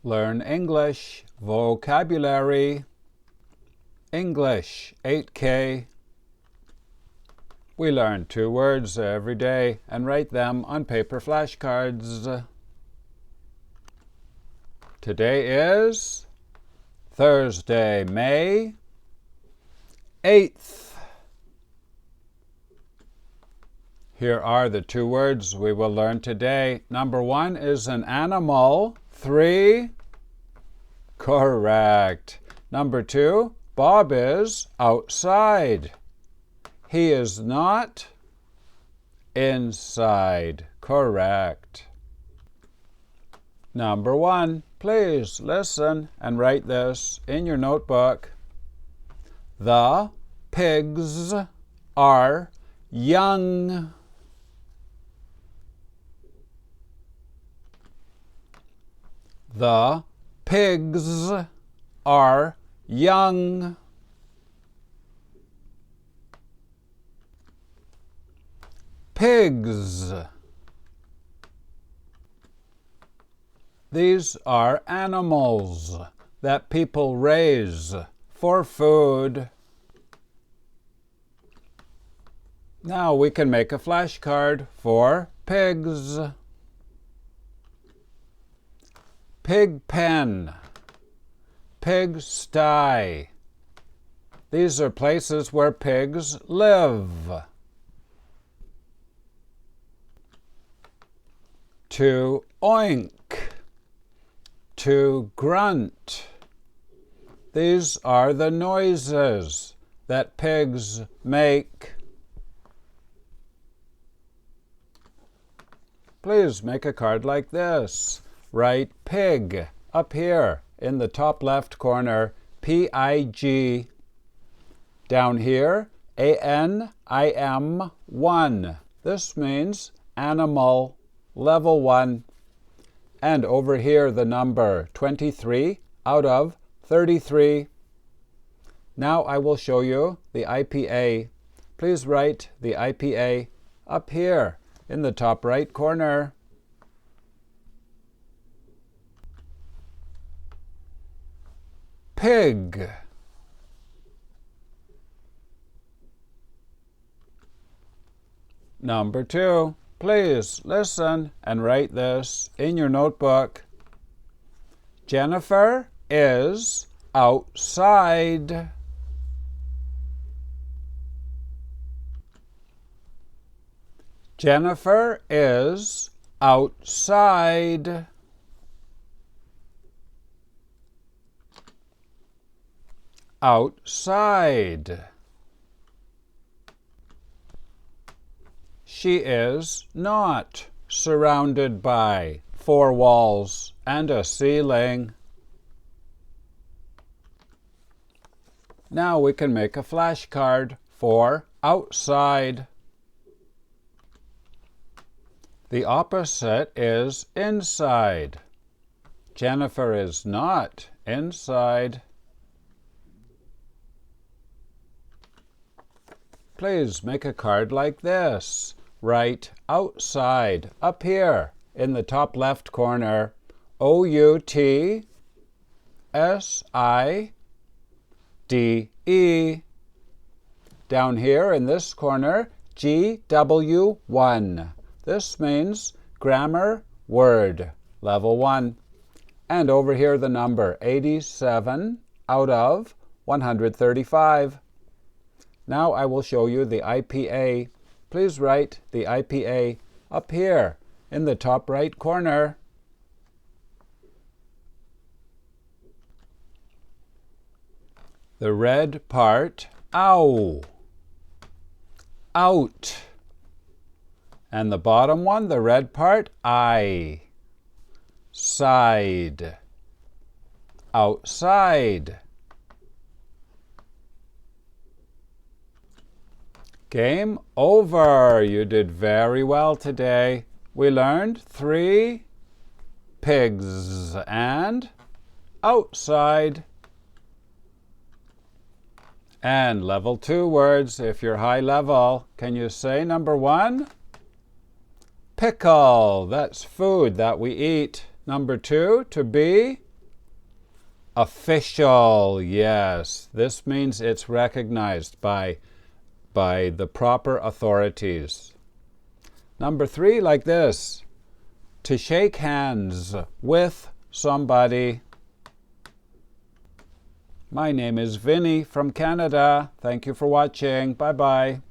Learn English vocabulary. English 8K. We learn 2 words every day and write them on paper flashcards. Today is Thursday, May 8th. Here are the 2 words we will learn today. Number 1 is an animal. 3. Correct. Number 2, Bob is outside. He is not inside. Correct. Number 1, please listen and write this in your notebook. The pigs are young. The pigs are young. Pigs. These are animals that people raise for food. Now we can make a flashcard for pigs. Pig pen, pigsty. These are places where pigs live. To oink, to grunt. These are the noises that pigs make. Please make a card like this. Write pig up here in the top left corner, P-I-G. Down here, A-N-I-M 1. This means animal, level 1. And over here, the number 23 out of 33. Now I will show you the IPA. Please write the IPA up here in the top right corner. Pig. Number 2, please listen and write this in your notebook. Jennifer is outside. Jennifer is outside. Outside. She is not surrounded by 4 walls and a ceiling. Now we can make a flashcard for outside. The opposite is inside. Jennifer is not inside. Please make a card like this. Write outside up here in the top left corner. O-U-T-S-I-D-E. Down here in this corner, G-W-1. This means grammar word, level 1. And over here the number 87 out of 135. Now I will show you the IPA. Please write the IPA up here in the top right corner. The red part, ow, out. And the bottom one, the red part, I, side, outside. Game over. You did very well today. We learned 3 pigs and outside. And level 2 words, if you're high level. Can you say number 1? Pickle. That's food that we eat. Number 2, to be Official, yes. This means it's recognized by the proper authorities. Number 3, like this. To shake hands with somebody. My name is Vinny from Canada. Thank you for watching. Bye-bye.